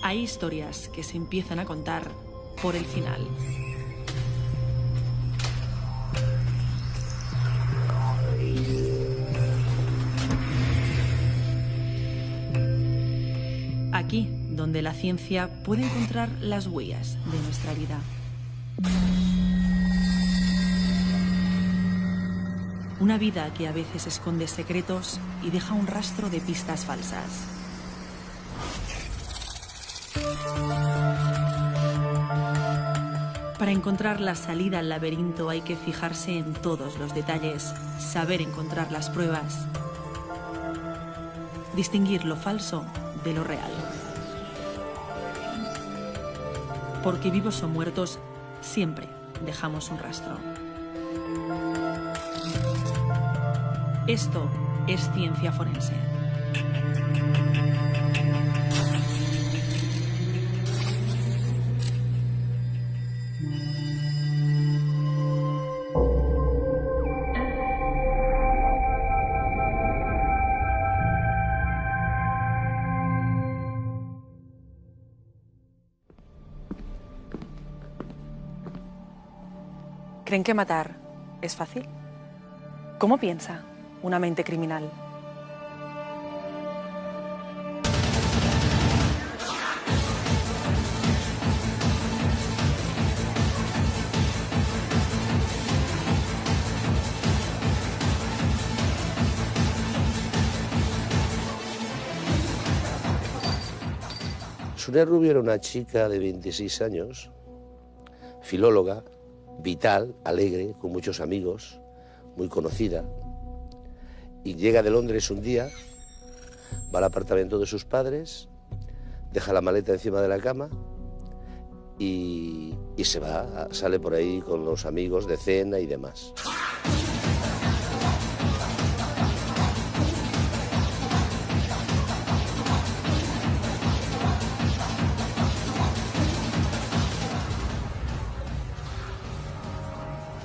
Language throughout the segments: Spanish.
Hay historias que se empiezan a contar por el final. Aquí, donde la ciencia puede encontrar las huellas de nuestra vida. Una vida que a veces esconde secretos y deja un rastro de pistas falsas. Para encontrar la salida al laberinto hay que fijarse en todos los detalles, saber encontrar las pruebas, distinguir lo falso de lo real. Porque vivos o muertos, siempre dejamos un rastro. Esto es ciencia forense. ¿Creen que matar es fácil? ¿Cómo piensa una mente criminal? Sonia Rubio era una chica de 26 años, filóloga, vital, alegre, con muchos amigos, muy conocida, y llega de Londres un día, va al apartamento de sus padres, deja la maleta encima de la cama y se va, sale por ahí con los amigos de cena y demás.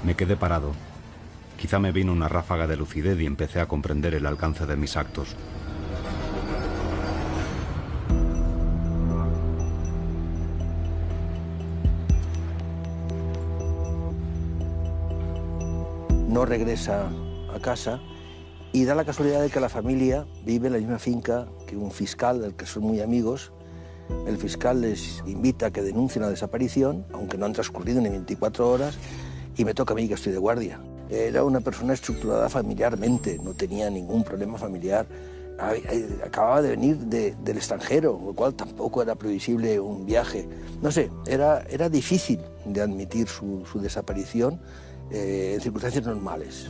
Me quedé parado. Quizá me vino una ráfaga de lucidez y empecé a comprender el alcance de mis actos. No regresa a casa y da la casualidad de que la familia vive en la misma finca que un fiscal del que son muy amigos. El fiscal les invita a que denuncien la desaparición, aunque no han transcurrido ni 24 horas, y me toca a mí que estoy de guardia. Era una persona estructurada familiarmente, no tenía ningún problema familiar. Acababa de venir del extranjero, con lo cual tampoco era previsible un viaje. No sé, era difícil de admitir su desaparición en circunstancias normales.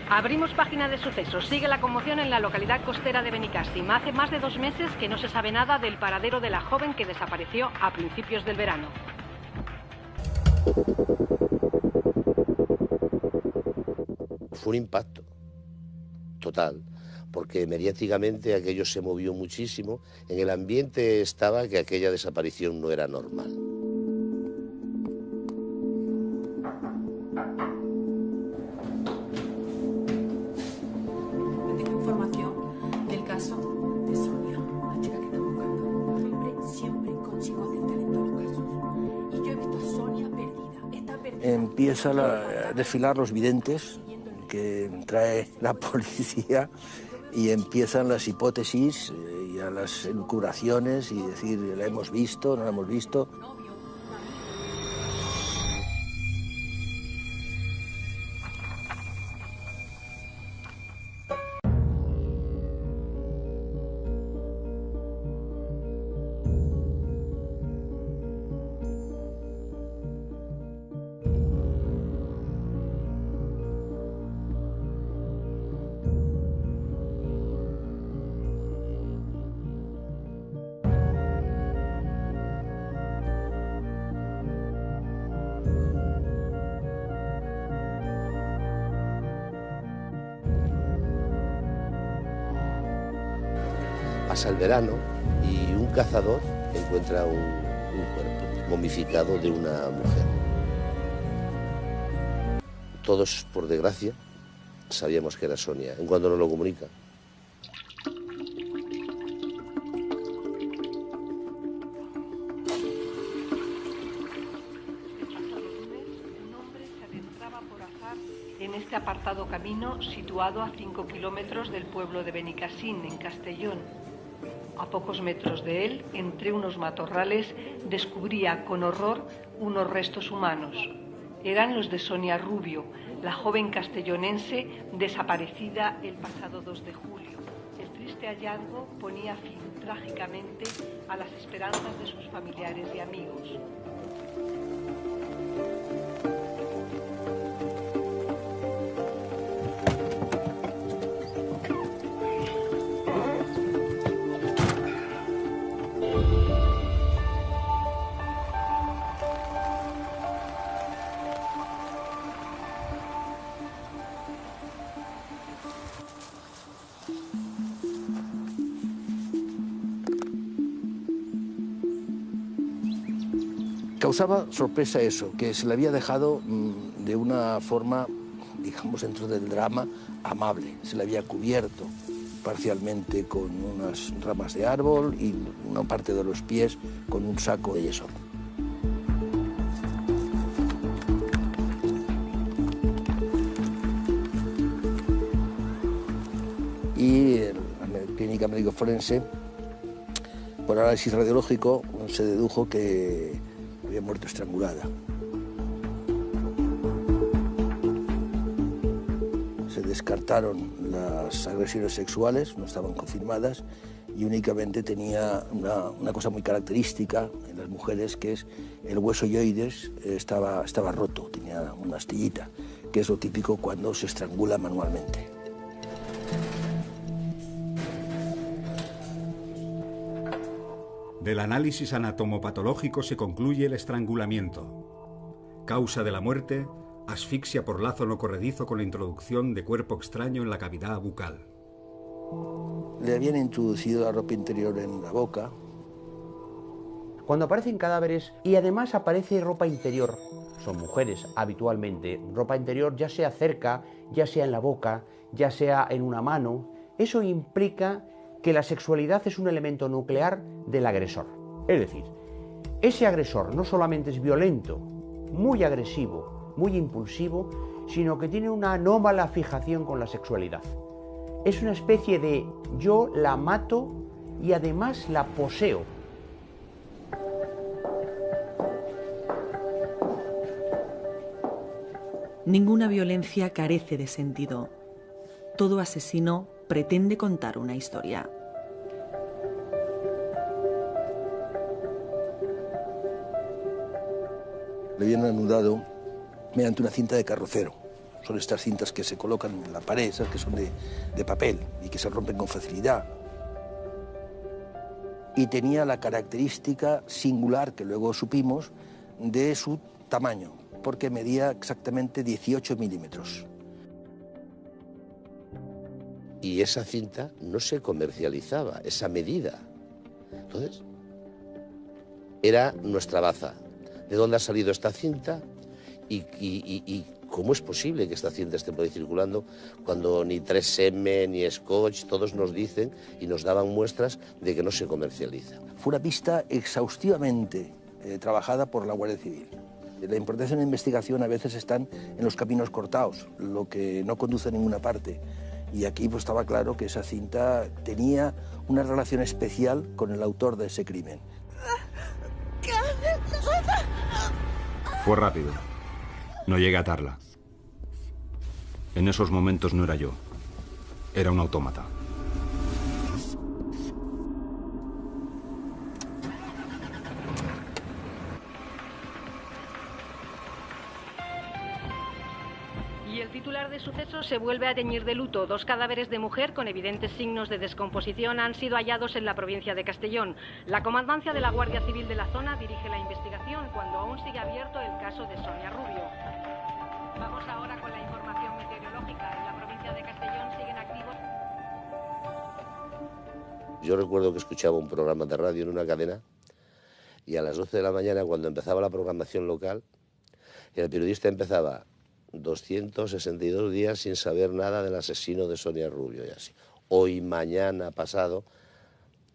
Abrimos página de sucesos. Sigue la conmoción en la localidad costera de Benicàssim. Hace más de 2 meses que no se sabe nada del paradero de la joven que desapareció a principios del verano. Fue un impacto total, porque mediáticamente aquello se movió muchísimo. En el ambiente estaba que aquella desaparición no era normal. Empiezan a desfilar los videntes que trae la policía y empiezan las hipótesis y a las elucubraciones y decir, ¿la hemos visto? ¿No la hemos visto? Pasa el verano y un cazador encuentra un cuerpo momificado de una mujer. Todos, por desgracia, sabíamos que era Sonia, en cuanto nos lo comunica. En este apartado camino, situado a 5 kilómetros del pueblo de Benicassim, en Castellón. A pocos metros de él, entre unos matorrales, descubría con horror unos restos humanos. Eran los de Sonia Rubio, la joven castellonense desaparecida el pasado 2 de julio. El triste hallazgo ponía fin trágicamente a las esperanzas de sus familiares y amigos. Causaba sorpresa eso, que se le había dejado de una forma, digamos, dentro del drama, amable. Se le había cubierto parcialmente con unas ramas de árbol y una parte de los pies con un saco de yeso. Y en la clínica médico forense, por análisis radiológico, se dedujo que había muerto estrangulada. Se descartaron las agresiones sexuales, no estaban confirmadas, y únicamente tenía una cosa muy característica en las mujeres, que es el hueso ioides estaba roto, tenía una astillita, que es lo típico cuando se estrangula manualmente. Del análisis anatomopatológico se concluye el estrangulamiento. Causa de la muerte, asfixia por lazo no corredizo con la introducción de cuerpo extraño en la cavidad bucal. Le habían introducido la ropa interior en la boca. Cuando aparecen cadáveres y además aparece ropa interior, son mujeres habitualmente, ropa interior ya sea cerca, ya sea en la boca, ya sea en una mano, eso implica que la sexualidad es un elemento nuclear del agresor. Es decir, ese agresor no solamente es violento, muy agresivo, muy impulsivo, sino que tiene una anómala fijación con la sexualidad. Es una especie de yo la mato y además la poseo. Ninguna violencia carece de sentido. Todo asesino pretende contar una historia. Le habían anudado mediante una cinta de carrocero. Son estas cintas que se colocan en la pared, esas que son de papel y que se rompen con facilidad. Y tenía la característica singular, que luego supimos, de su tamaño, porque medía exactamente 18 milímetros. Y esa cinta no se comercializaba, esa medida. Entonces, era nuestra baza. ¿De dónde ha salido esta cinta? ¿Y cómo es posible que esta cinta esté por ahí circulando cuando ni 3M ni Scotch, todos nos dicen y nos daban muestras de que no se comercializa? Fue una pista exhaustivamente trabajada por la Guardia Civil. La importancia de una investigación a veces están en los caminos cortados, lo que no conduce a ninguna parte. Y aquí pues estaba claro que esa cinta tenía una relación especial con el autor de ese crimen. Fue rápido. No llegué a atarla. En esos momentos no era yo. Era un autómata. Y el titular de sucesos se vuelve a teñir de luto. 2 cadáveres de mujer con evidentes signos de descomposición han sido hallados en la provincia de Castellón. La comandancia de la Guardia Civil de la zona dirige la investigación cuando aún sigue abierto el caso de Sonia Rubio. Vamos ahora con la información meteorológica. En la provincia de Castellón siguen activos. Yo recuerdo que escuchaba un programa de radio en una cadena y a las 12 de la mañana, cuando empezaba la programación local, el periodista empezaba 262 días sin saber nada del asesino de Sonia Rubio y así. Hoy, mañana, pasado,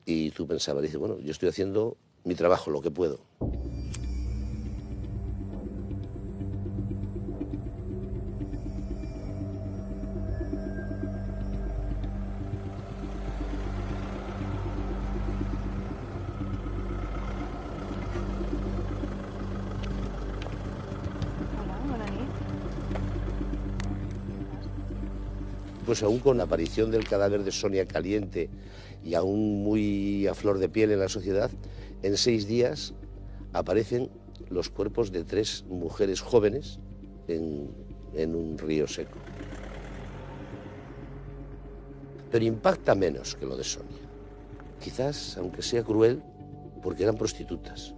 y tú pensabas, dices, bueno, yo estoy haciendo mi trabajo, lo que puedo. Pues aún con la aparición del cadáver de Sonia caliente y aún muy a flor de piel en la sociedad, en 6 días aparecen los cuerpos de 3 mujeres jóvenes en un río seco. Pero impacta menos que lo de Sonia. Quizás, aunque sea cruel, porque eran prostitutas.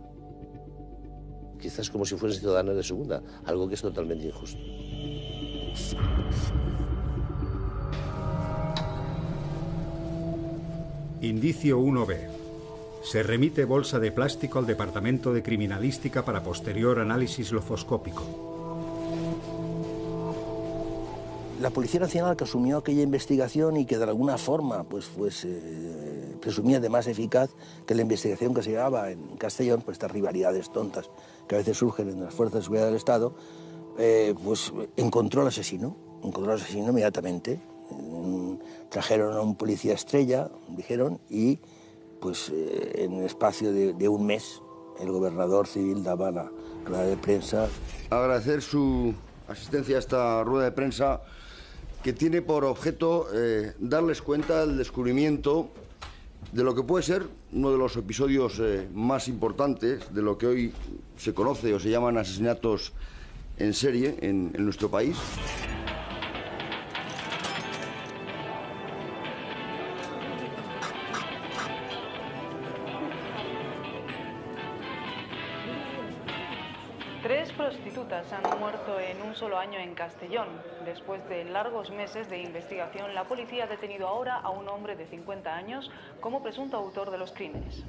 Quizás como si fuesen ciudadanas de segunda, algo que es totalmente injusto. Indicio 1B. Se remite bolsa de plástico al Departamento de Criminalística para posterior análisis lofoscópico. La Policía Nacional, que asumió aquella investigación y que de alguna forma presumía de más eficaz que la investigación que se llevaba en Castellón, pues estas rivalidades tontas que a veces surgen en las fuerzas de seguridad del Estado, pues encontró al asesino inmediatamente. Trajeron a un policía estrella, dijeron, y pues en el espacio de un mes el gobernador civil daba la rueda de prensa. Agradecer su asistencia a esta rueda de prensa que tiene por objeto darles cuenta del descubrimiento de lo que puede ser uno de los episodios más importantes de lo que hoy se conoce o se llaman asesinatos en serie en nuestro país. Prostitutas han muerto en un solo año en Castellón. Después de largos meses de investigación, la policía ha detenido ahora a un hombre de 50 años como presunto autor de los crímenes.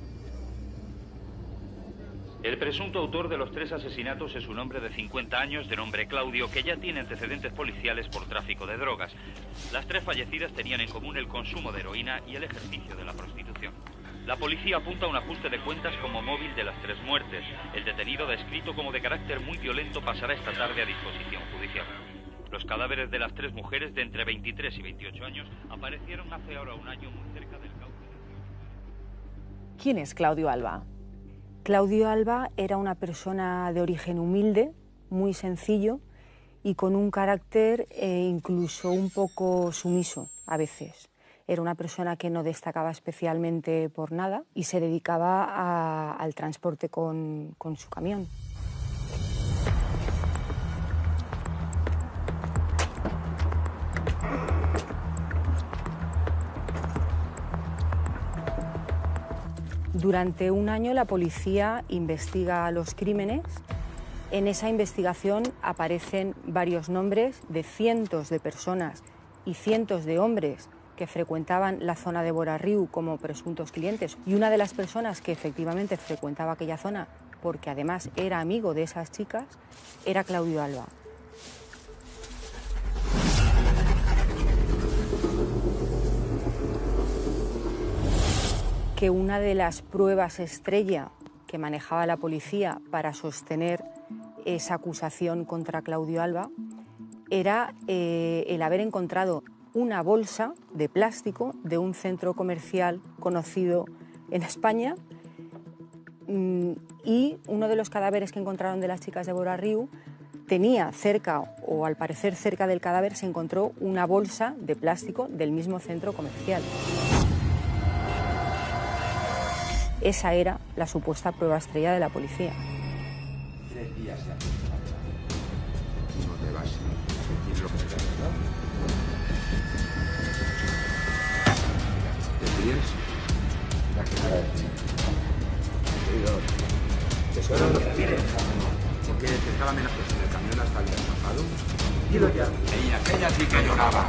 El presunto autor de los 3 asesinatos es un hombre de 50 años de nombre Claudio, que ya tiene antecedentes policiales por tráfico de drogas. Las 3 fallecidas tenían en común el consumo de heroína y el ejercicio de la prostitución. La policía apunta a un ajuste de cuentas como móvil de las 3 muertes. El detenido, descrito como de carácter muy violento, pasará esta tarde a disposición judicial. Los cadáveres de las 3 mujeres de entre 23 y 28 años aparecieron hace ahora un año muy cerca del cauce. ¿Quién es Claudio Alba? Claudio Alba era una persona de origen humilde, muy sencillo y con un carácter incluso un poco sumiso a veces. Era una persona que no destacaba especialmente por nada y se dedicaba al transporte con su camión. Durante un año la policía investiga los crímenes. En esa investigación aparecen varios nombres de cientos de personas y cientos de hombres que frecuentaban la zona de Bora-Riu como presuntos clientes. Y una de las personas que efectivamente frecuentaba aquella zona, porque además era amigo de esas chicas, era Claudio Alba. Que una de las pruebas estrella que manejaba la policía para sostener esa acusación contra Claudio Alba era el haber encontrado una bolsa de plástico de un centro comercial conocido en España y uno de los cadáveres que encontraron de las chicas de Bora-Riu tenía cerca, o al parecer cerca del cadáver, se encontró una bolsa de plástico del mismo centro comercial. Esa era la supuesta prueba estrella de la policía. 3 días ya. No te vas. ¿Tienes lo que te has dado? ¿Te ríes? ¿Te suena lo que quieres? Porque te estaba amenazando en el camión hasta el desfajado. Dilo ya. Ella sí que lloraba.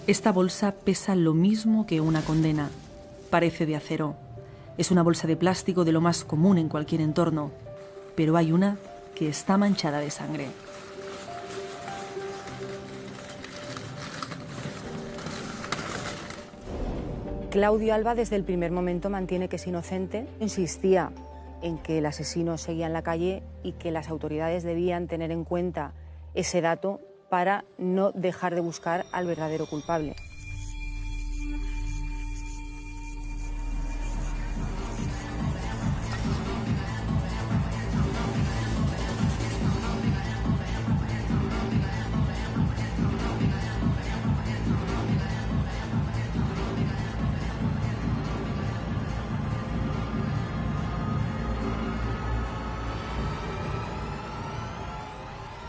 Esta bolsa pesa lo mismo que una condena. Parece de acero. Es una bolsa de plástico de lo más común en cualquier entorno, pero hay una que está manchada de sangre. Claudio Alba desde el primer momento mantiene que es inocente. Insistía en que el asesino seguía en la calle y que las autoridades debían tener en cuenta ese dato para no dejar de buscar al verdadero culpable.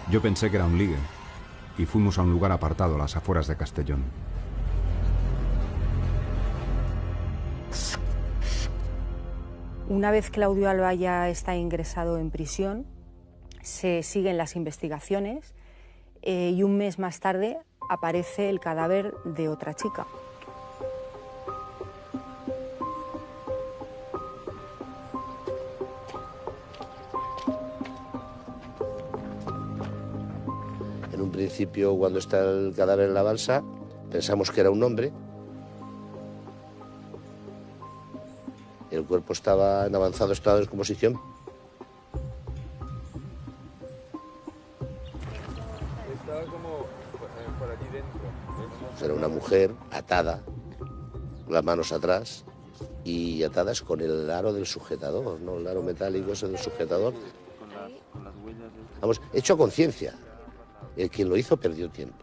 Yo pensé que era un ligue y fuimos a un lugar apartado a las afueras de Castellón. Una vez Claudio Alba ya está ingresado en prisión, se siguen las investigaciones y un mes más tarde aparece el cadáver de otra chica. En un principio, cuando está el cadáver en la balsa, pensamos que era un hombre. El cuerpo estaba en avanzado estado de descomposición. Estaba como por allí dentro. Era una mujer atada, las manos atrás y atadas con el aro del sujetador, ¿no? El aro metálico ese del sujetador. Vamos, hecho a conciencia. El quien lo hizo perdió tiempo.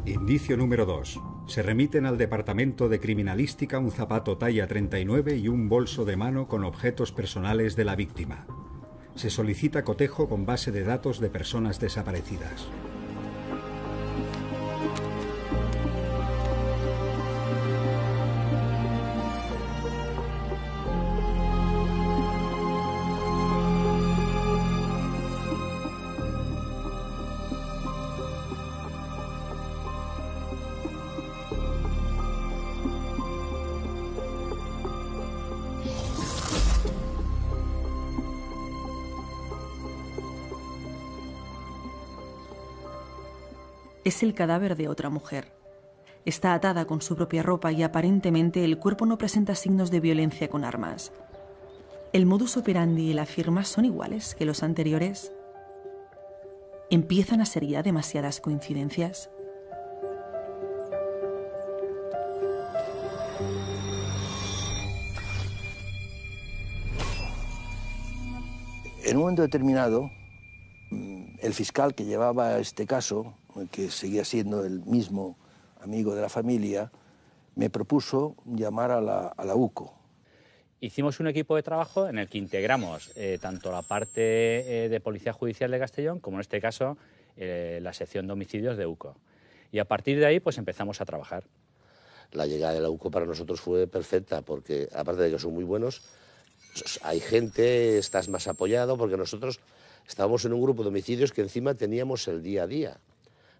Indicio número 2. Se remiten al Departamento de Criminalística un zapato talla 39 y un bolso de mano con objetos personales de la víctima. Se solicita cotejo con base de datos de personas desaparecidas. Es el cadáver de otra mujer. Está atada con su propia ropa y aparentemente el cuerpo no presenta signos de violencia con armas. ¿El modus operandi y la firma son iguales que los anteriores? ¿Empiezan a ser ya demasiadas coincidencias? En un momento determinado, el fiscal que llevaba este caso, que seguía siendo el mismo amigo de la familia, me propuso llamar a la UCO. Hicimos un equipo de trabajo en el que integramos tanto la parte de Policía Judicial de Castellón como en este caso la sección de homicidios de UCO. Y a partir de ahí pues empezamos a trabajar. La llegada de la UCO para nosotros fue perfecta porque aparte de que son muy buenos, hay gente, estás más apoyado porque nosotros estábamos en un grupo de homicidios que encima teníamos el día a día.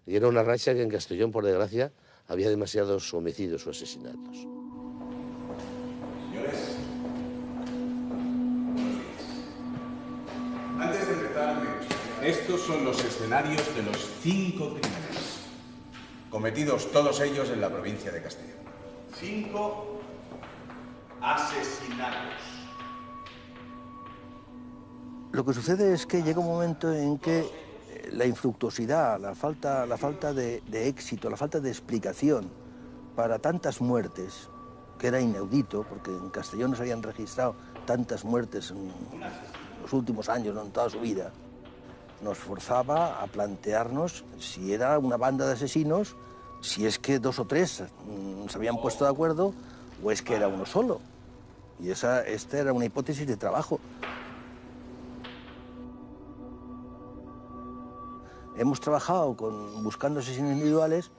Y era una racha que en Castellón, por desgracia, había demasiados homicidios o asesinatos. Señores, buenos días. Antes de empezar, estos son los escenarios de los 5 crímenes, cometidos todos ellos en la provincia de Castellón. 5 asesinatos. Lo que sucede es que llega un momento en que la infructuosidad, la falta de éxito, la falta de explicación para tantas muertes, que era inaudito, porque en Castellón no se habían registrado tantas muertes en los últimos años, no en toda su vida, nos forzaba a plantearnos si era una banda de asesinos, si es que 2 o 3 se habían puesto de acuerdo, o es que era uno solo. Y esta era una hipótesis de trabajo. Hemos trabajado buscando asesinos individuales,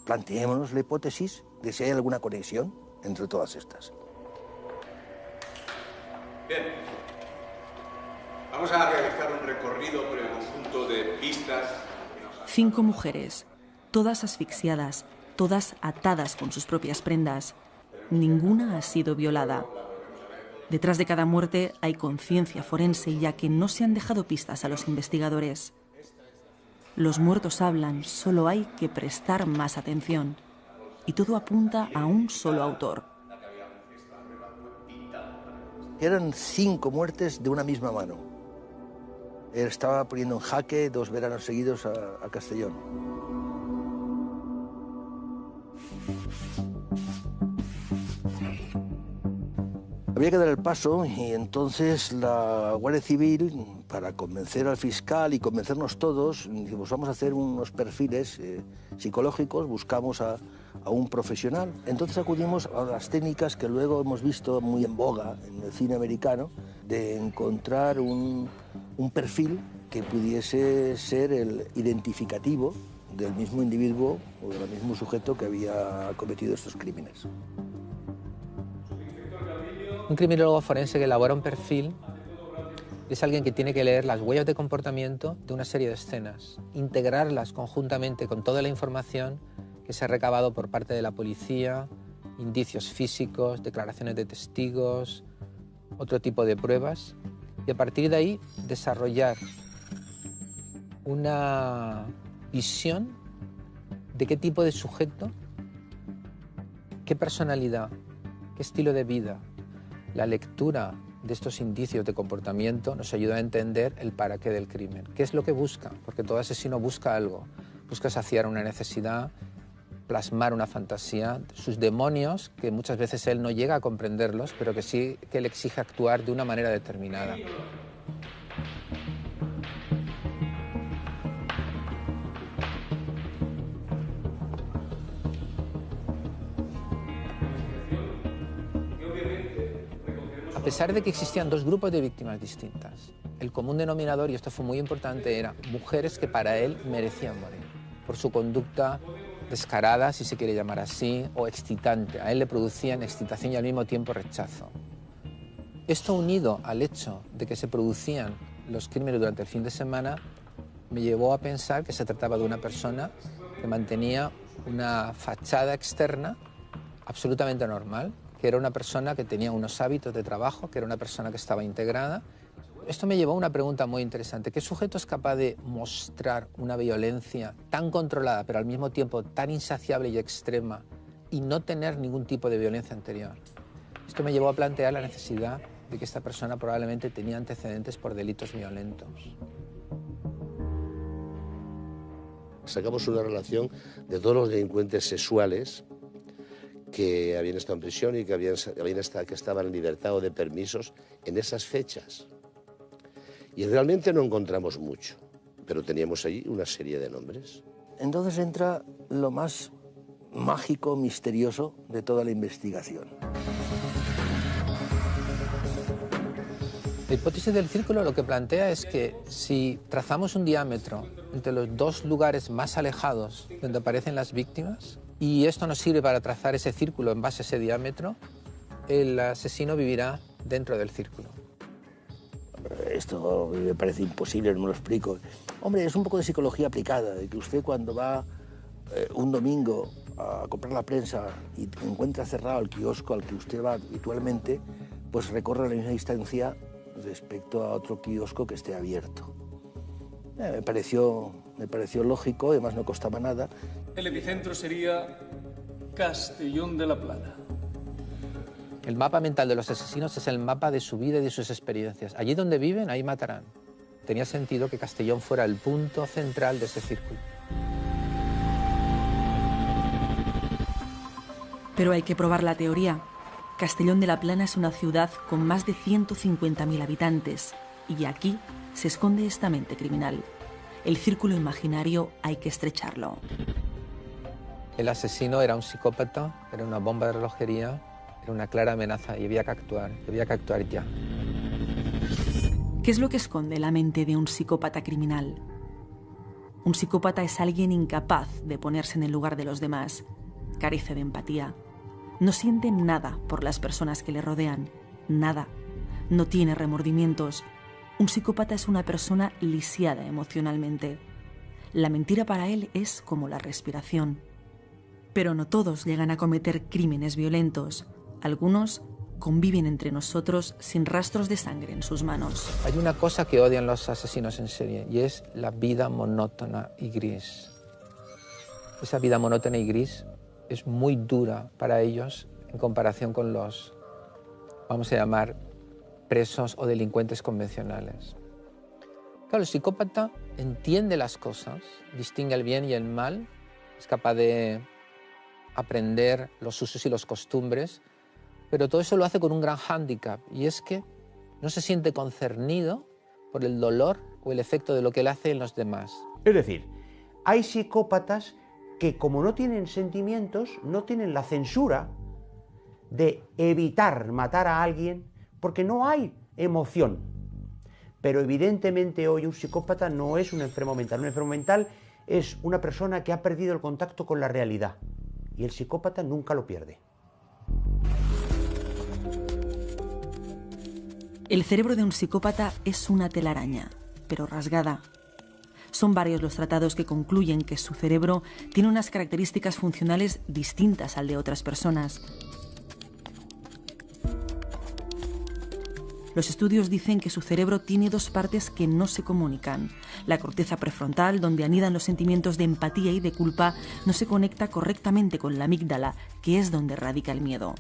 planteémonos la hipótesis de si hay alguna conexión entre todas estas. Bien. Vamos a realizar un recorrido por el conjunto de pistas. 5 mujeres, todas asfixiadas, todas atadas con sus propias prendas. Ninguna ha sido violada. Detrás de cada muerte hay conciencia forense, ya que no se han dejado pistas a los investigadores. Los muertos hablan, solo hay que prestar más atención. Y todo apunta a un solo autor. Eran 5 muertes de una misma mano. Él estaba poniendo en jaque 2 veranos seguidos a Castellón. Había que dar el paso y entonces la Guardia Civil, para convencer al fiscal y convencernos todos, dijimos, vamos a hacer unos perfiles psicológicos, buscamos a un profesional. Entonces acudimos a las técnicas que luego hemos visto muy en boga en el cine americano, de encontrar un perfil que pudiese ser el identificativo del mismo individuo o del mismo sujeto que había cometido estos crímenes. Un criminólogo forense que elabora un perfil es alguien que tiene que leer las huellas de comportamiento de una serie de escenas, integrarlas conjuntamente con toda la información que se ha recabado por parte de la policía, indicios físicos, declaraciones de testigos, otro tipo de pruebas, y a partir de ahí desarrollar una visión de qué tipo de sujeto, qué personalidad, qué estilo de vida. La lectura de estos indicios de comportamiento nos ayuda a entender el para qué del crimen. ¿Qué es lo que busca? Porque todo asesino busca algo. Busca saciar una necesidad, plasmar una fantasía, sus demonios, que muchas veces él no llega a comprenderlos, pero que sí que le exige actuar de una manera determinada. A pesar de que existían 2 grupos de víctimas distintas, el común denominador, y esto fue muy importante, era mujeres que para él merecían morir por su conducta descarada, si se quiere llamar así, o excitante. A él le producían excitación y al mismo tiempo rechazo. Esto, unido al hecho de que se producían los crímenes durante el fin de semana, me llevó a pensar que se trataba de una persona que mantenía una fachada externa absolutamente normal, que era una persona que tenía unos hábitos de trabajo, que era una persona que estaba integrada. Esto me llevó a una pregunta muy interesante. ¿Qué sujeto es capaz de mostrar una violencia tan controlada, pero al mismo tiempo tan insaciable y extrema, y no tener ningún tipo de violencia anterior? Esto me llevó a plantear la necesidad de que esta persona probablemente tenía antecedentes por delitos violentos. Sacamos una relación de todos los delincuentes sexuales que habían estado en prisión y que estaban en libertad o de permisos en esas fechas. Y realmente no encontramos mucho, pero teníamos allí una serie de nombres. Entonces entra lo más mágico, misterioso de toda la investigación. La hipótesis del círculo lo que plantea es que si trazamos un diámetro entre los 2 lugares más alejados donde aparecen las víctimas, y esto nos sirve para trazar ese círculo en base a ese diámetro, el asesino vivirá dentro del círculo. Esto me parece imposible, no me lo explico. Hombre, es un poco de psicología aplicada, de que usted cuando va un domingo a comprar la prensa y encuentra cerrado el kiosco al que usted va habitualmente, pues recorre la misma distancia respecto a otro kiosco que esté abierto. Me pareció lógico, además no costaba nada. El epicentro sería Castellón de la Plana. El mapa mental de los asesinos es el mapa de su vida y de sus experiencias. Allí donde viven, ahí matarán. Tenía sentido que Castellón fuera el punto central de ese círculo. Pero hay que probar la teoría. Castellón de la Plana es una ciudad con más de 150.000 habitantes y aquí se esconde esta mente criminal. El círculo imaginario hay que estrecharlo. El asesino era un psicópata, era una bomba de relojería, era una clara amenaza y había que actuar ya. ¿Qué es lo que esconde la mente de un psicópata criminal? Un psicópata es alguien incapaz de ponerse en el lugar de los demás, carece de empatía, no siente nada por las personas que le rodean, nada, no tiene remordimientos, Un psicópata es una persona lisiada emocionalmente. La mentira para él es como la respiración. Pero no todos llegan a cometer crímenes violentos. Algunos conviven entre nosotros sin rastros de sangre en sus manos. Hay una cosa que odian los asesinos en serie y es la vida monótona y gris. Esa vida monótona y gris es muy dura para ellos en comparación con los, vamos a llamar, presos o delincuentes convencionales. Claro, el psicópata entiende las cosas, distingue el bien y el mal, es capaz de aprender los usos y las costumbres, pero todo eso lo hace con un gran hándicap, y es que no se siente concernido por el dolor o el efecto de lo que él hace en los demás. Es decir, hay psicópatas que, como no tienen sentimientos, no tienen la censura de evitar matar a alguien porque no hay emoción. Pero evidentemente hoy un psicópata no es un enfermo mental. Un enfermo mental es una persona que ha perdido el contacto con la realidad, y el psicópata nunca lo pierde. El cerebro de un psicópata es una telaraña, pero rasgada. Son varios los tratados que concluyen que su cerebro tiene unas características funcionales distintas al de otras personas. Los estudios dicen que su cerebro tiene dos partes que no se comunican. La corteza prefrontal, donde anidan los sentimientos de empatía y de culpa, no se conecta correctamente con la amígdala, que es donde radica el miedo.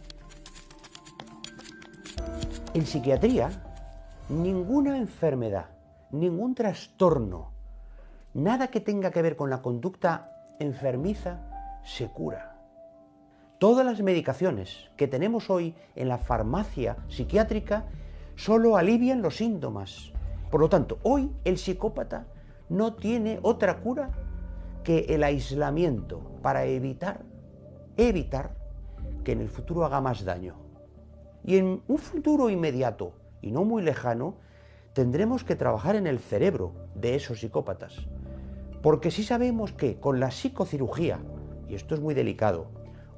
En psiquiatría, ninguna enfermedad, ningún trastorno, nada que tenga que ver con la conducta enfermiza se cura. Todas las medicaciones que tenemos hoy en la farmacia psiquiátrica solo alivian los síntomas. Por lo tanto, hoy el psicópata no tiene otra cura que el aislamiento para evitar que en el futuro haga más daño. Y en un futuro inmediato y no muy lejano tendremos que trabajar en el cerebro de esos psicópatas. Porque sí sabemos que con la psicocirugía, y esto es muy delicado,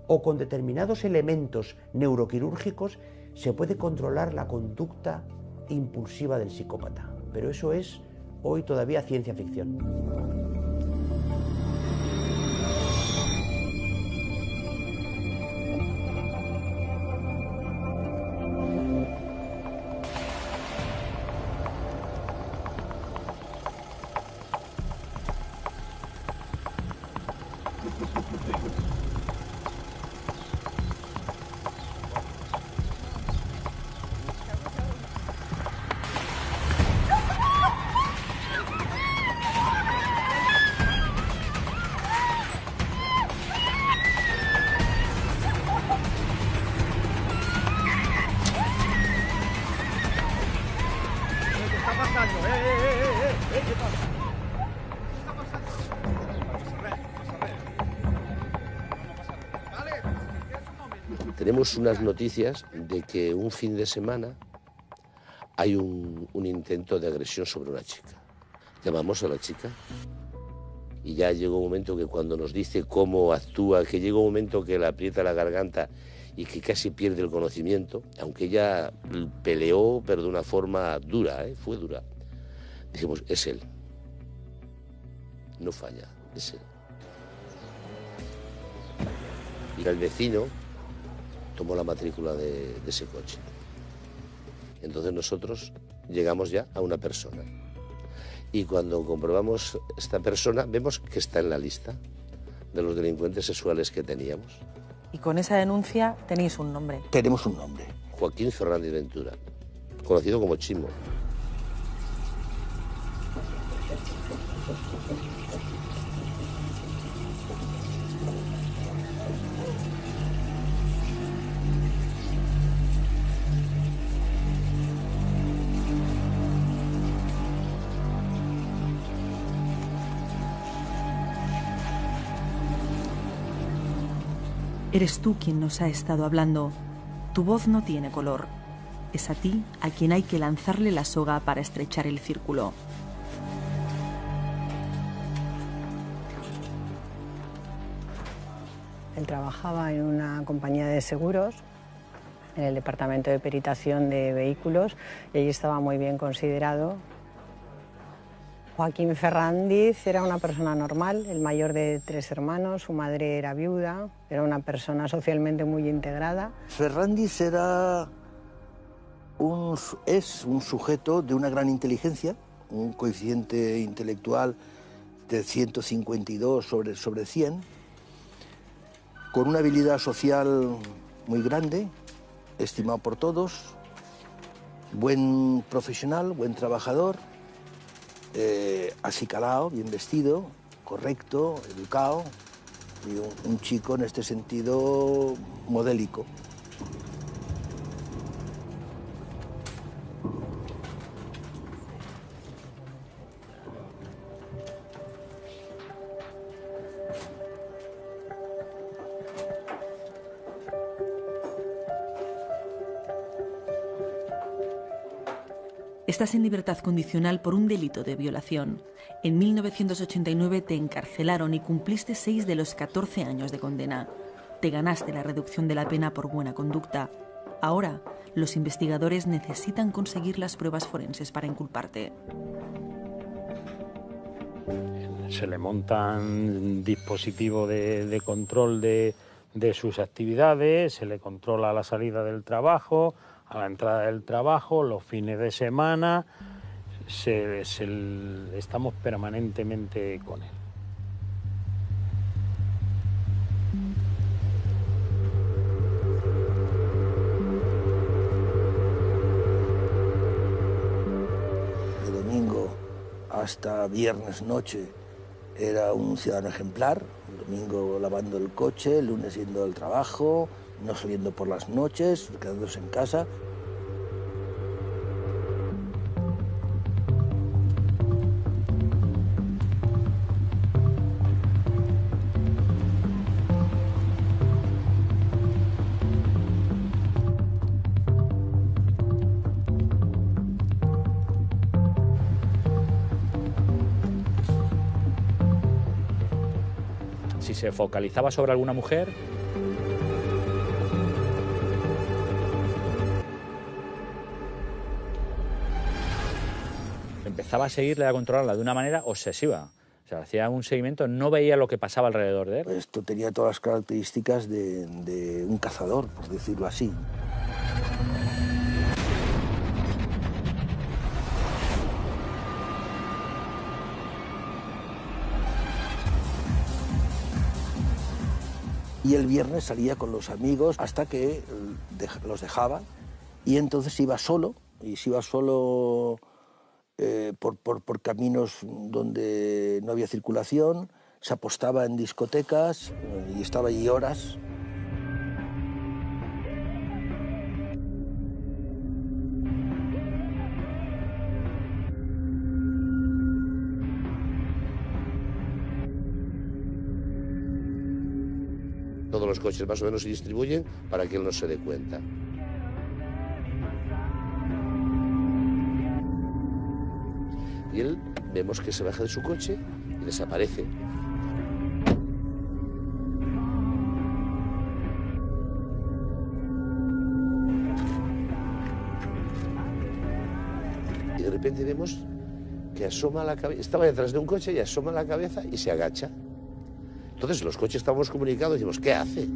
o con determinados elementos neuroquirúrgicos se puede controlar la conducta impulsiva del psicópata. Pero eso es hoy todavía ciencia ficción. Tenemos unas noticias de que un fin de semana hay un intento de agresión sobre una chica. Llamamos a la chica y ya llegó un momento que cuando nos dice cómo actúa, que llega un momento que le aprieta la garganta y que casi pierde el conocimiento, aunque ella peleó, pero de una forma dura, fue dura. Dijimos, es él. No falla, es él. Y el vecino tomó la matrícula de ese coche. Entonces nosotros llegamos ya a una persona. Y cuando comprobamos esta persona, vemos que está en la lista de los delincuentes sexuales que teníamos. Y con esa denuncia tenéis un nombre. Tenemos un nombre. Joaquín Fernández Ventura, conocido como Chimo. Eres tú quien nos ha estado hablando. Tu voz no tiene color. Es a ti a quien hay que lanzarle la soga para estrechar el círculo. Él trabajaba en una compañía de seguros en el departamento de peritación de vehículos y allí estaba muy bien considerado. Joaquín Ferrandiz era una persona normal, el mayor de 3 hermanos, su madre era viuda, era una persona socialmente muy integrada. Ferrandiz es un sujeto de una gran inteligencia, un coeficiente intelectual de 152 sobre 100, con una habilidad social muy grande, estimado por todos, buen profesional, buen trabajador, acicalado, bien vestido, correcto, educado, y un chico en este sentido modélico. Estás en libertad condicional por un delito de violación. En 1989 te encarcelaron y cumpliste 6 de los 14 años de condena. Te ganaste la reducción de la pena por buena conducta. Ahora, los investigadores necesitan conseguir las pruebas forenses para inculparte. Se le monta un dispositivo de control de sus actividades, se le controla la salida del trabajo, a la entrada del trabajo, los fines de semana, estamos permanentemente con él. De domingo hasta viernes noche era un ciudadano ejemplar, el domingo lavando el coche, el lunes yendo al trabajo, no saliendo por las noches, quedándose en casa. Si se focalizaba sobre alguna mujer, empezaba a seguirle, a controlarla de una manera obsesiva. O sea, hacía un seguimiento, no veía lo que pasaba alrededor de él. Esto tenía todas las características de un cazador, por decirlo así. Y el viernes salía con los amigos hasta que los dejaba y entonces iba solo, por caminos donde no había circulación, se apostaba en discotecas y estaba allí horas. Todos los coches más o menos se distribuyen para que él no se dé cuenta. Y él, vemos que se baja de su coche y desaparece. Y de repente vemos que asoma la cabeza, estaba detrás de un coche y asoma la cabeza y se agacha. Entonces los coches estábamos comunicados y decimos, ¿qué hace?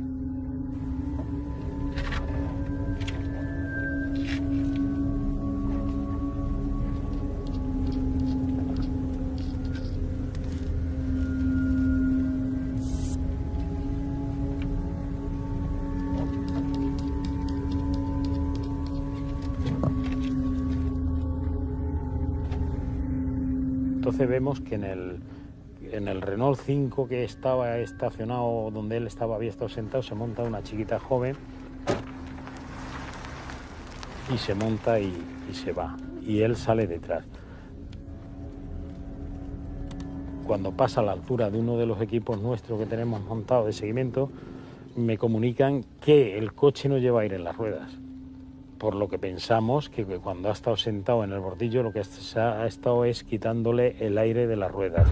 Entonces vemos que en el Renault 5 que estaba estacionado donde él había estado sentado, se monta una chiquita joven y se monta y se va. Y él sale detrás. Cuando pasa a la altura de uno de los equipos nuestros que tenemos montado de seguimiento, me comunican que el coche no lleva aire en las ruedas. Por lo que pensamos que cuando ha estado sentado en el bordillo, lo que ha estado es quitándole el aire de las ruedas.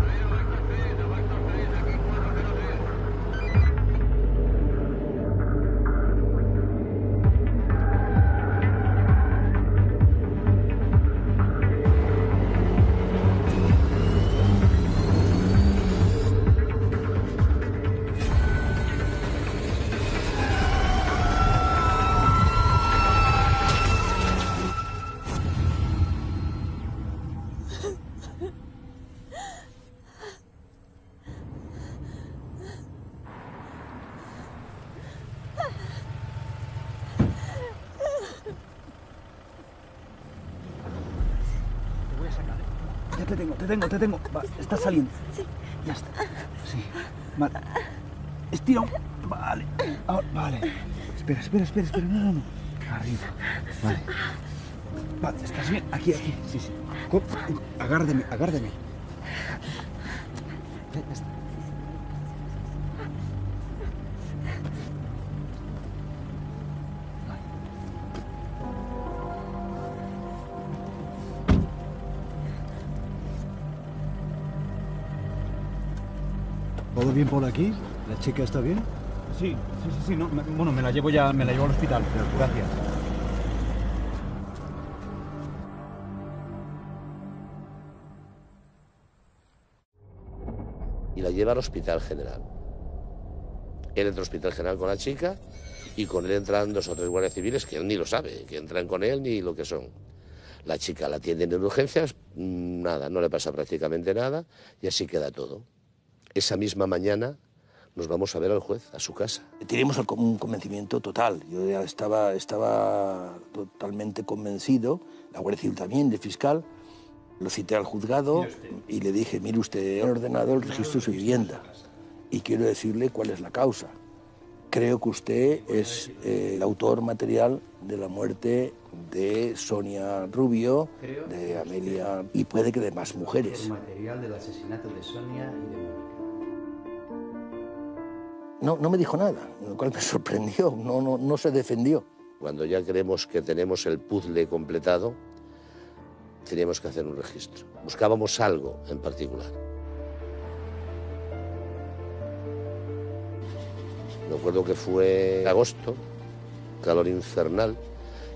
Ya te tengo. Va, está saliendo. Sí. Ya está. Sí. Vale. Estira. Vale. Ahora, vale. Espera. No. Arriba. Vale. Vale, ¿estás bien? Aquí. Sí. Agárreme. Ya está. ¿Todo bien por aquí? ¿La chica está bien? Sí. No, bueno, me la llevo al hospital. Gracias. Y la lleva al Hospital General. Él entra al Hospital General con la chica y con él entran 2 o 3 guardias civiles que él ni lo sabe, que entran con él ni lo que son. La chica la atienden en urgencias, nada, no le pasa prácticamente nada y así queda todo. Esa misma mañana nos vamos a ver al juez, a su casa. Teníamos un convencimiento total. Yo ya estaba totalmente convencido, la Guardia Civil también, de fiscal. Lo cité al juzgado y le dije, mire usted, he ordenado el registro de su vivienda y quiero decirle cuál es la causa. Creo que usted es el autor material de la muerte de Sonia Rubio, de Amelia y puede que de más mujeres. El material del asesinato de Sonia y de Mónica. No me dijo nada, lo cual me sorprendió, no se defendió. Cuando ya creemos que tenemos el puzzle completado, teníamos que hacer un registro. Buscábamos algo en particular. Me acuerdo que fue agosto, calor infernal,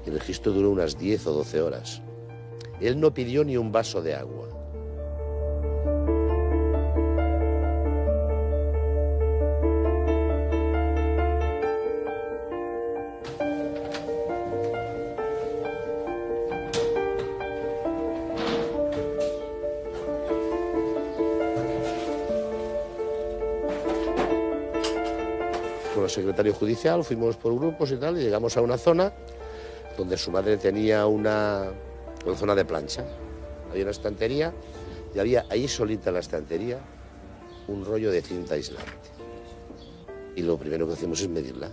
y el registro duró unas 10 o 12 horas. Él no pidió ni un vaso de agua. Con el secretario judicial fuimos por grupos y tal, y llegamos a una zona donde su madre tenía una zona de plancha. Había una estantería y había ahí solita en la estantería un rollo de cinta aislante. Y lo primero que hacemos es medirla.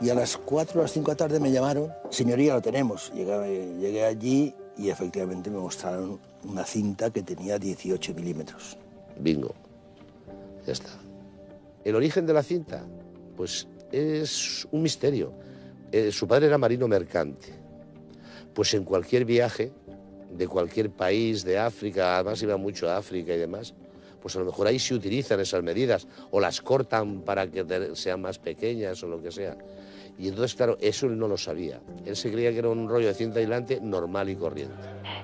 Y a las 4 o las 5 de la tarde me llamaron, señoría, lo tenemos. Llegué allí y efectivamente me mostraron una cinta que tenía 18 milímetros. Bingo, ya está. El origen de la cinta, pues es un misterio. Su padre era marino mercante. Pues en cualquier viaje de cualquier país de África, además iba mucho a África y demás, pues a lo mejor ahí se utilizan esas medidas o las cortan para que sean más pequeñas o lo que sea. Y entonces, claro, eso él no lo sabía. Él se creía que era un rollo de cinta aislante normal y corriente.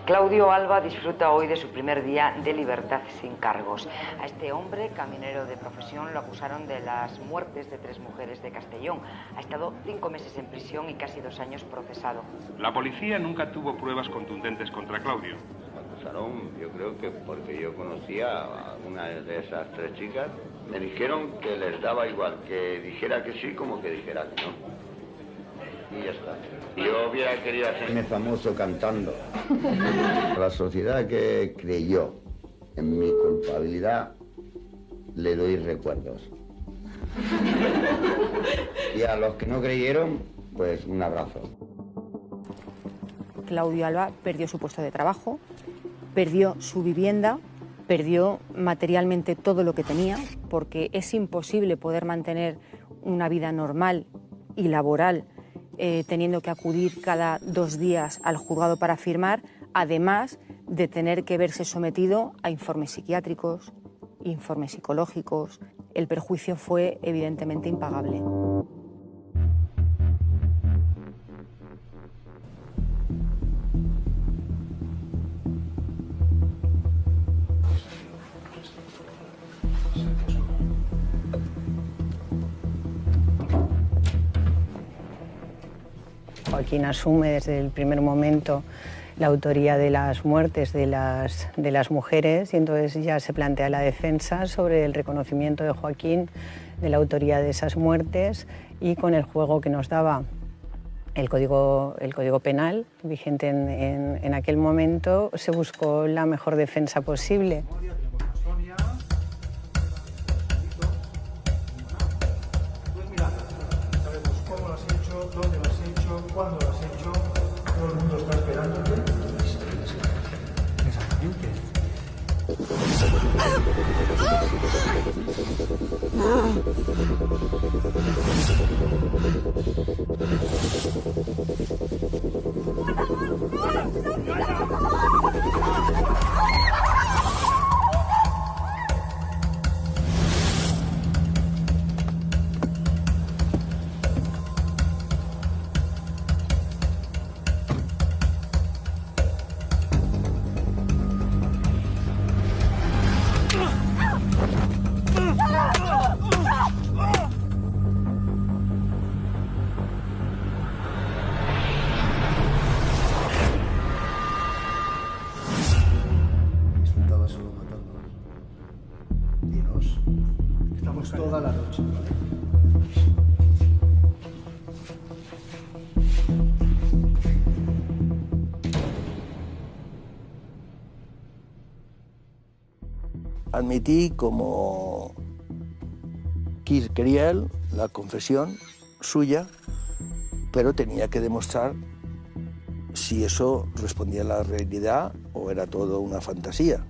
Claudio Alba disfruta hoy de su primer día de libertad sin cargos. A este hombre, caminero de profesión, lo acusaron de las muertes de 3 mujeres de Castellón. Ha estado 5 meses en prisión y casi 2 años procesado. La policía nunca tuvo pruebas contundentes contra Claudio. Acusaron, yo creo que porque yo conocía a una de esas 3 chicas, me dijeron que les daba igual que dijera que sí como que dijera que no. Y ya está. Yo hubiera querido hacerme famoso cantando. A la sociedad que creyó en mi culpabilidad le doy recuerdos. Y a los que no creyeron, pues un abrazo. Claudio Alba perdió su puesto de trabajo, perdió su vivienda, perdió materialmente todo lo que tenía, porque es imposible poder mantener una vida normal y laboral teniendo que acudir cada 2 días al juzgado para firmar, además de tener que verse sometido a informes psiquiátricos, informes psicológicos, el perjuicio fue evidentemente impagable. Joaquín asume desde el primer momento la autoría de las muertes de las mujeres y entonces ya se plantea la defensa sobre el reconocimiento de Joaquín de la autoría de esas muertes, y con el juego que nos daba el Código Penal vigente en aquel momento se buscó la mejor defensa posible. Sabemos cómo lo has hecho, dónde lo has hecho, cuándo lo has hecho, todo el mundo está esperándote. Exactamente. Disfrutaba solo matando. Dinos. Estamos toda la noche. Admití, como quería él, la confesión suya, pero tenía que demostrar si eso respondía a la realidad o era todo una fantasía.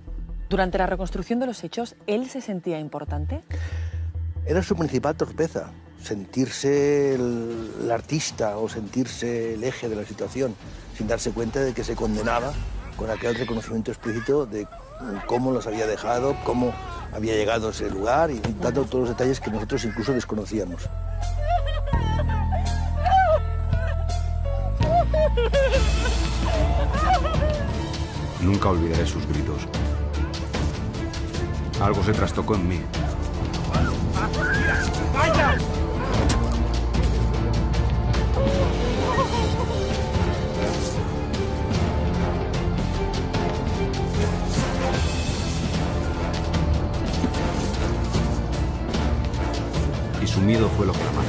Durante la reconstrucción de los hechos, ¿él se sentía importante? Era su principal torpeza, sentirse el artista o sentirse el eje de la situación, sin darse cuenta de que se condenaba con aquel reconocimiento explícito de cómo los había dejado, cómo había llegado a ese lugar y dando todos los detalles que nosotros incluso desconocíamos. Nunca olvidaré sus gritos. Algo se trastocó en mí. ¡Vaya! Y su miedo fue lo que la mató.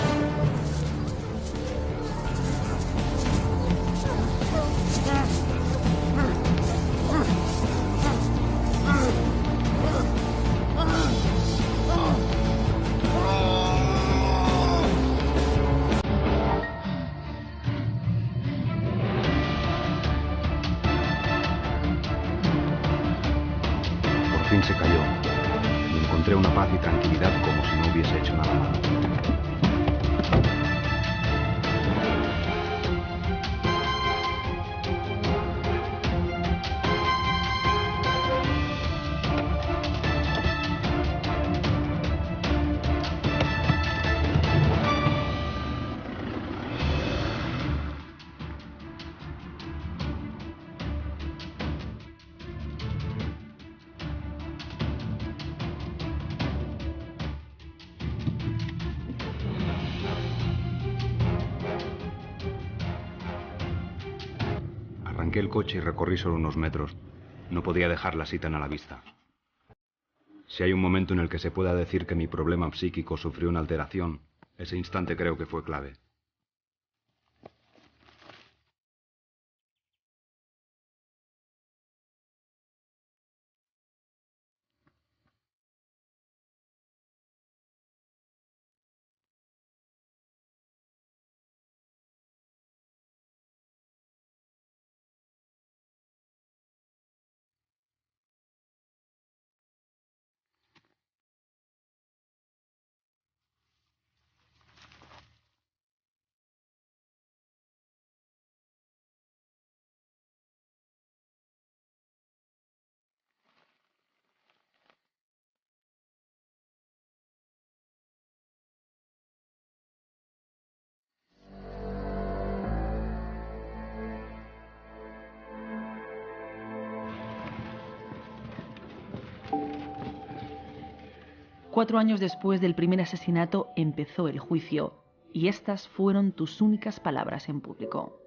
Por fin se cayó y encontré una paz y tranquilidad como si no hubiese hecho nada malo. Arranqué el coche y recorrí solo unos metros. No podía dejar la Sitana a la vista. Si hay un momento en el que se pueda decir que mi problema psíquico sufrió una alteración, ese instante creo que fue clave. 4 años después del primer asesinato empezó el juicio, y estas fueron tus únicas palabras en público.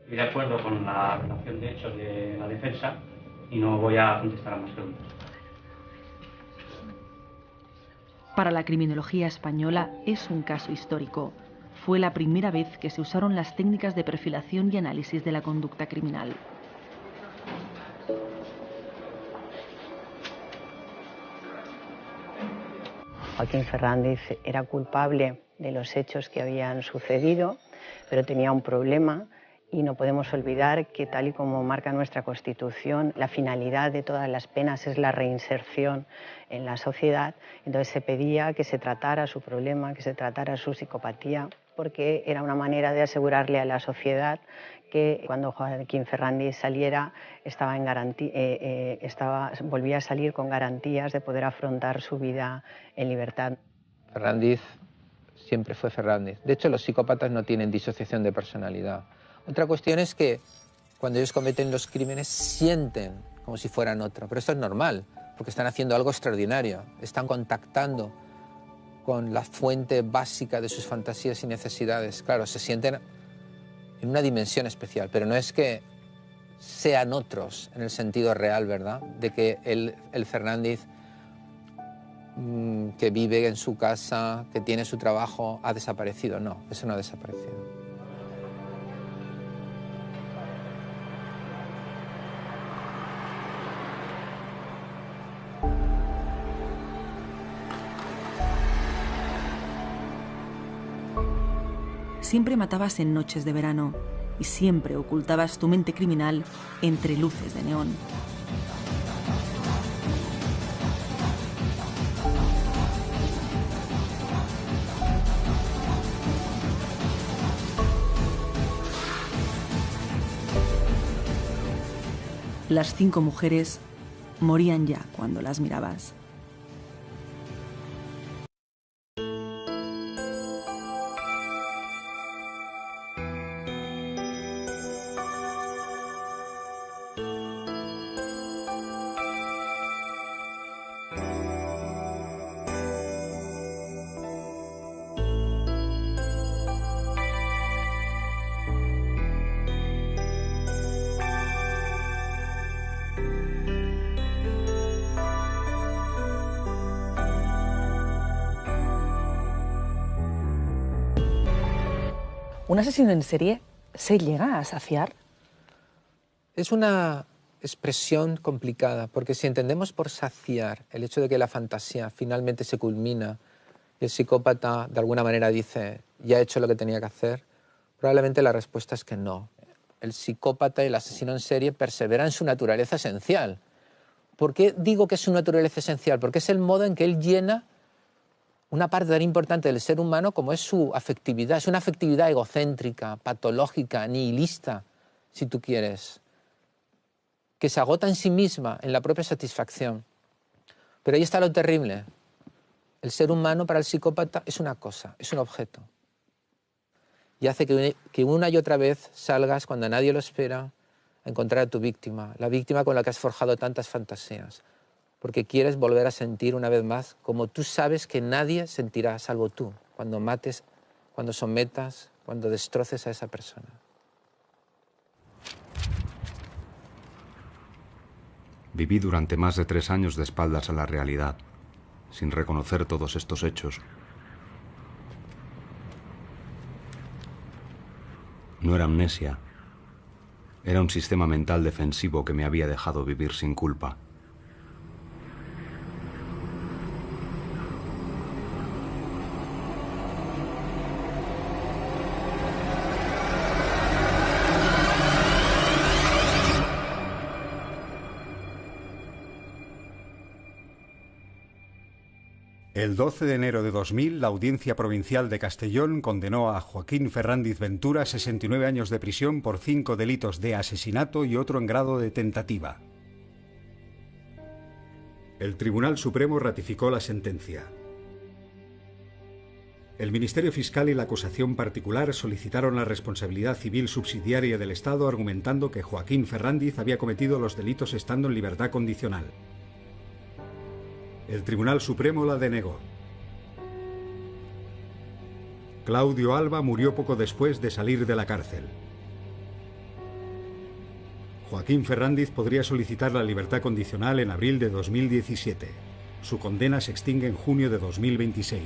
Estoy de acuerdo con la relación de hechos de la defensa y no voy a contestar a más preguntas. Para la criminología española es un caso histórico. Fue la primera vez que se usaron las técnicas de perfilación y análisis de la conducta criminal. Joaquín Fernández era culpable de los hechos que habían sucedido, pero tenía un problema y no podemos olvidar que, tal y como marca nuestra Constitución, la finalidad de todas las penas es la reinserción en la sociedad. Entonces se pedía que se tratara su problema, que se tratara su psicopatía, porque era una manera de asegurarle a la sociedad que cuando Joaquín Fernández saliera volvía a salir con garantías de poder afrontar su vida en libertad. Fernández siempre fue Fernández. De hecho, los psicópatas no tienen disociación de personalidad. Otra cuestión es que cuando ellos cometen los crímenes sienten como si fueran otro, pero esto es normal, porque están haciendo algo extraordinario, están contactando con la fuente básica de sus fantasías y necesidades. Claro, se sienten en una dimensión especial, pero no es que sean otros en el sentido real, ¿verdad? De que el Fernández que vive en su casa, que tiene su trabajo, ha desaparecido. No, eso no ha desaparecido. Siempre matabas en noches de verano y siempre ocultabas tu mente criminal entre luces de neón. Las 5 mujeres morían ya cuando las mirabas. ¿Un asesino en serie se llega a saciar? Es una expresión complicada, porque si entendemos por saciar el hecho de que la fantasía finalmente se culmina y el psicópata de alguna manera dice ya he hecho lo que tenía que hacer, probablemente la respuesta es que no. El psicópata y el asesino en serie perseveran en su naturaleza esencial. ¿Por qué digo que es su naturaleza esencial? Porque es el modo en que él llena una parte tan importante del ser humano como es su afectividad. Es una afectividad egocéntrica, patológica, nihilista, si tú quieres, que se agota en sí misma, en la propia satisfacción. Pero ahí está lo terrible. El ser humano para el psicópata es una cosa, es un objeto. Y hace que una y otra vez salgas cuando nadie lo espera a encontrar a tu víctima, la víctima con la que has forjado tantas fantasías. Porque quieres volver a sentir una vez más como tú sabes que nadie sentirá salvo tú cuando mates, cuando sometas, cuando destroces a esa persona. Viví durante más de 3 años de espaldas a la realidad, sin reconocer todos estos hechos. No era amnesia, era un sistema mental defensivo que me había dejado vivir sin culpa. El 12 de enero de 2000, la Audiencia Provincial de Castellón condenó a Joaquín Fernández Ventura a 69 años de prisión por 5 delitos de asesinato y otro en grado de tentativa. El Tribunal Supremo ratificó la sentencia. El Ministerio Fiscal y la acusación particular solicitaron la responsabilidad civil subsidiaria del Estado, argumentando que Joaquín Fernández había cometido los delitos estando en libertad condicional. El Tribunal Supremo la denegó. Claudio Alba murió poco después de salir de la cárcel. Joaquín Ferrandiz podría solicitar la libertad condicional en abril de 2017. Su condena se extingue en junio de 2026.